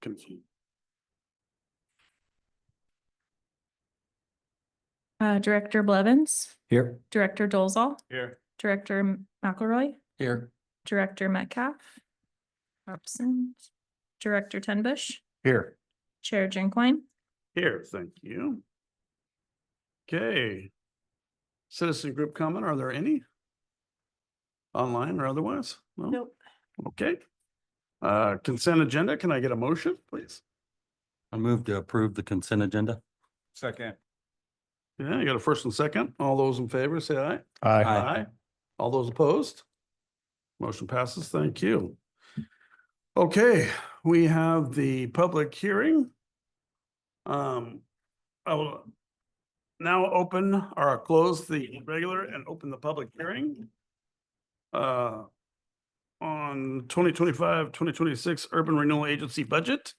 confused. Director Blevins, Here. Director Dolzall, Here. Director McElroy, Here. Director Metcalf, absent, Director Tenbush, Here. Chair Jinkwine. Here, thank you. Okay. Citizen group comment, are there any? Online or otherwise? No? Nope. Okay. Consent agenda, can I get a motion, please? I move to approve the consent agenda. Second. Yeah, you got a first and second. All those in favor, say aye. Aye. All those opposed? Motion passes. Thank you. Okay, we have the public hearing. I will now open or close the regular and open the public hearing on 2025-2026 Urban Renewal Agency budget.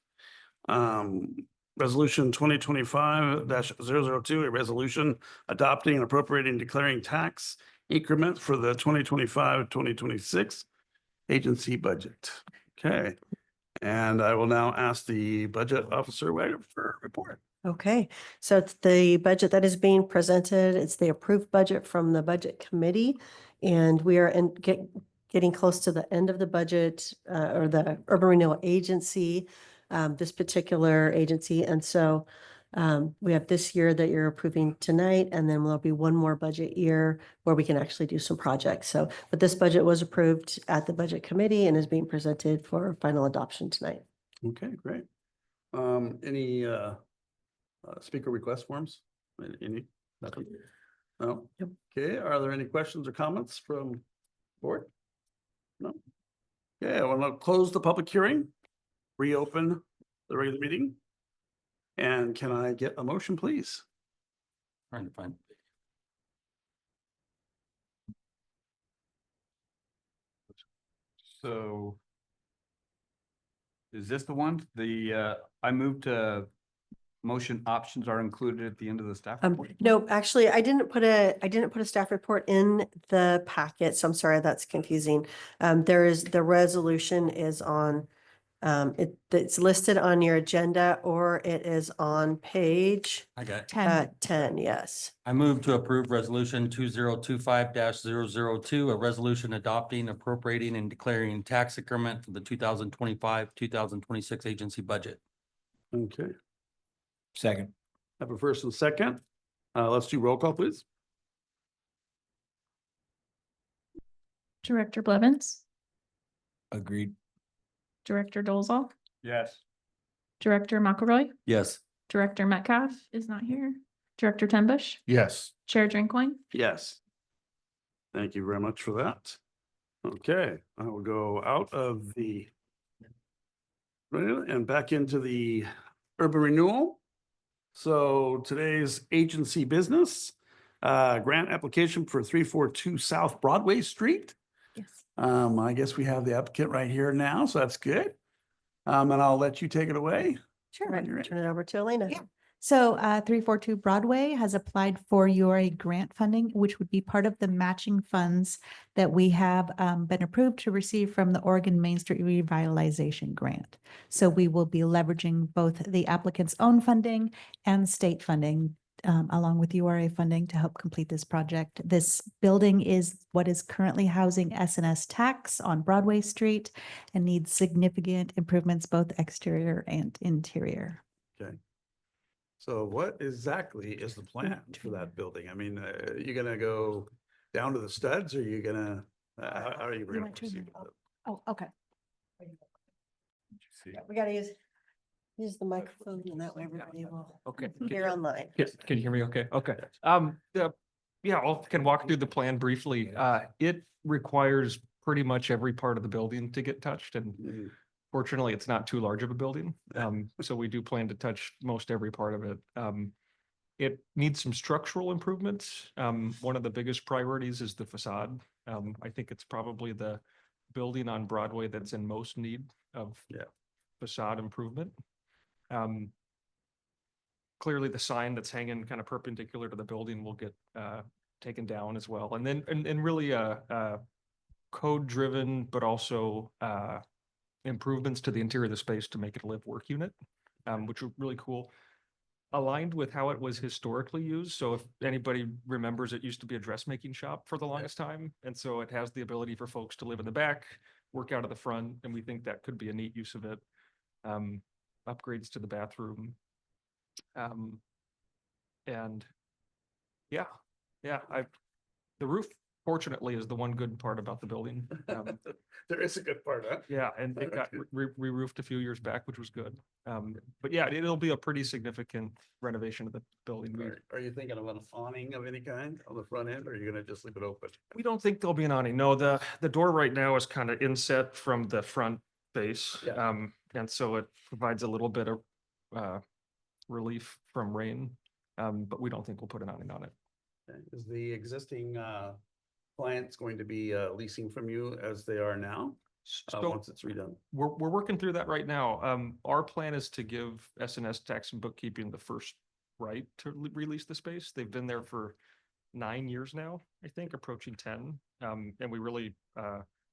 Resolution 2025-002, a resolution adopting and appropriating declaring tax increment for the 2025-2026 agency budget. Okay. And I will now ask the budget officer for a report. Okay, so it's the budget that is being presented. It's the approved budget from the budget committee. And we are getting close to the end of the budget or the Urban Renewal Agency, this particular agency. And so we have this year that you're approving tonight, and then there'll be one more budget year where we can actually do some projects. So, but this budget was approved at the budget committee and is being presented for final adoption tonight. Okay, great. Any speaker request forms? Any? Nothing? No? Yep. Okay, are there any questions or comments from board? No? Okay, I want to close the public hearing, reopen the regular meeting. And can I get a motion, please? Trying to find. So is this the one? I moved to motion options are included at the end of the staff report? No, actually, I didn't put a staff report in the packet, so I'm sorry, that's confusing. The resolution is on, it's listed on your agenda, or it is on page I got it. 10, yes. I move to approve resolution 2025-002, a resolution adopting, appropriating, and declaring tax increment for the 2025-2026 agency budget. Okay, Second. have a first and second. Let's do roll call, please. Director Blevins, Agreed. Director Dolzall, Yes. Director McElroy, Yes. Director Metcalf is not here, Director Tenbush, Yes. Chair Jinkwine. Yes. Thank you very much for that. Okay, I will go out of the and back into the urban renewal. So today's agency business, grant application for 342 South Broadway Street. Yes. I guess we have the applicant right here now, so that's good. And I'll let you take it away. Sure. When you're ready. Turn it over to Elena. Yeah. So 342 Broadway has applied for URA grant funding, which would be part of the matching funds that we have been approved to receive from the Oregon Main Street Revitalization Grant. So we will be leveraging both the applicant's own funding and state funding along with URA funding to help complete this project. This building is what is currently housing S&S Tax on Broadway Street and needs significant improvements, both exterior and interior. Okay. So what exactly is the plan for that building? I mean, you gonna go down to the studs, or you gonna, how are you gonna want to proceed? know? Oh, okay. We gotta use the microphone, and that way everybody will Okay. hear online. Can you hear me? Okay, okay. Yeah, I can walk through the plan briefly. It requires pretty much every part of the building to get touched, and Mhm. fortunately, it's not too large of a building. So we do plan to touch most every part of it. It needs some structural improvements. One of the biggest priorities is the facade. I think it's probably the building on Broadway that's in most need of facade improvement. Clearly the sign that's hanging kind of perpendicular to the building will get taken down as well. And then, and really code driven, but also improvements to the interior of the space to make it a live work unit, which were really cool. Aligned with how it was historically used. So if anybody remembers, it used to be a dressmaking shop for the longest time. And so it has the ability for folks to live in the back, work out of the front, and we think that could be a neat use of it. Upgrades to the bathroom. And yeah, the roof fortunately is the one good part about the building. There is a good part, huh? Yeah, and it got re-roofed a few years back, which was good. But yeah, it'll be a pretty significant renovation of the building. Are you thinking of an awning of any kind on the front end, or are you gonna just leave it open? We don't think there'll be an awning. No, the door right now is kind of inset from the front face. Yeah. And so it provides a little bit of relief from rain. But we don't think we'll put an awning on it. Okay. Is the existing clients going to be leasing from you as they are now, So once it's redone? we're working through that right now. Our plan is to give S&S Tax and Bookkeeping the first right to release the space. They've been there for 9 years now, I think, approaching 10. And we really,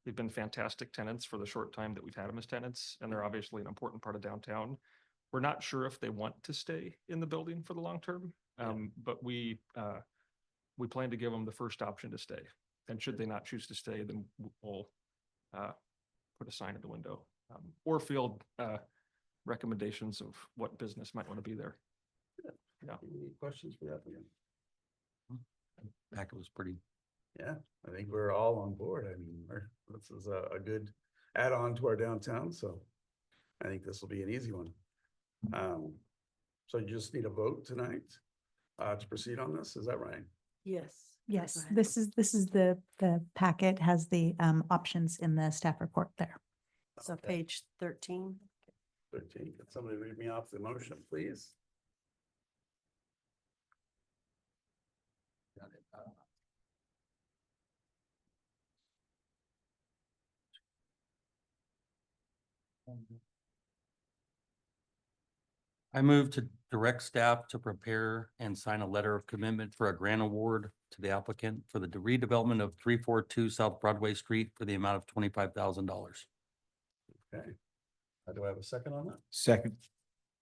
they've been fantastic tenants for the short time that we've had them as tenants, and they're obviously an important part of downtown. We're not sure if they want to stay in the building for the long term, but we plan to give them the first option to stay. And should they not choose to stay, then we'll put a sign at the window, or field recommendations of what business might want to be there. Yeah. Any questions for that? Back, it was pretty. Yeah, I think we're all on board. I mean, this is a good add-on to our downtown, so I think this will be an easy one. So you just need a vote tonight to proceed on this, is that right? Yes. Yes, Go ahead. this is the packet has the options in the staff report there. So Okay. page 13. 13, can somebody read me off the motion, please? Got it. I move to direct staff to prepare and sign a letter of commitment for a grant award to the applicant for the redevelopment of 342 South Broadway Street for the amount of $25,000. Okay. Do I have a second on that? Second.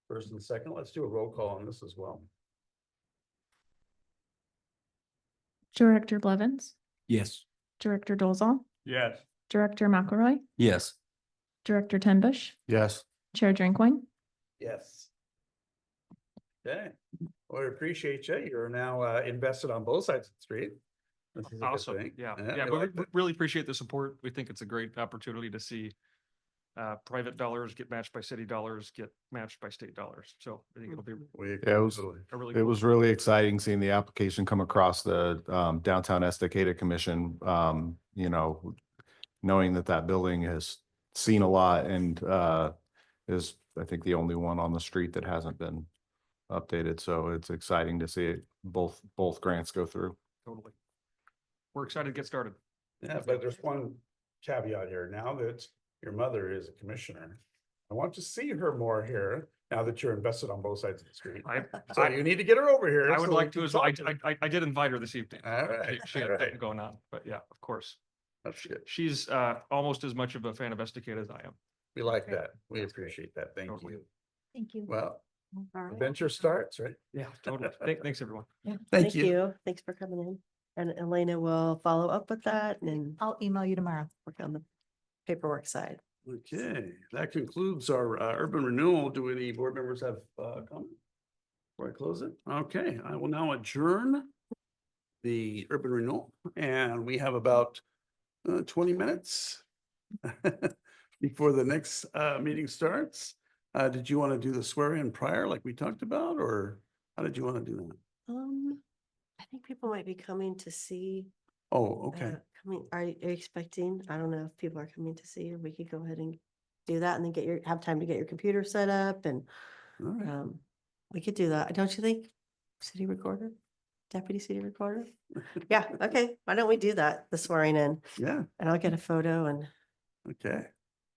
First and second, let's do a roll call on this as well. Director Blevins, Yes. Director Dolzall, Yes. Director McElroy, Yes. Director Tenbush, Yes. Chair Drinkwine. Yes. Okay, well, we appreciate you. You're now invested on both sides of the street. This is a good Awesome. thing. Yeah, we but like we that. really appreciate the support. We think it's a great opportunity to see private dollars get matched by city dollars, get matched by state dollars. So I think it'll be Yeah, it was, totally. a really it cool. was really exciting seeing the application come across the Downtown Estacada Commission. You know, knowing that building has seen a lot and is, I think, the only one on the street that hasn't been updated. So it's exciting to see it, both grants go through. Totally. We're excited to get started. Yeah, but there's one caveat here. Now that your mother is a commissioner, I want to see her more here now that you're invested on both sides of the street. So you need to get her over here. I would so we like can to as well. talk to her. I did invite her this evening. All right, She had all right. something going on, but yeah, of course. That's good. She's almost as much of a fan of Estacada as I am. We like that. We appreciate that. Thank Totally. you. Thank you. Well, All right. adventure starts, right? Yeah, totally. Thanks, everyone. Yeah, Thank thank you. you. Thanks for coming in. And Elena will follow up with that and I'll email you tomorrow. work on the paperwork side. Okay, that concludes our urban renewal. Do any board members have comment? Before I close it? Okay, I will now adjourn the urban renewal, and we have about 20 minutes before the next meeting starts. Did you want to do the swearing prior like we talked about, or how did you want to do that? I think people might be coming to see. Oh, okay. Are you expecting? I don't know if people are coming to see you. We could go ahead and do that and then have time to get your computer set up and All right. we could do that. Don't you think? City recorder, deputy city recorder? Yeah, okay. Why don't we do that? The swearing in Yeah, and I'll get a photo and okay.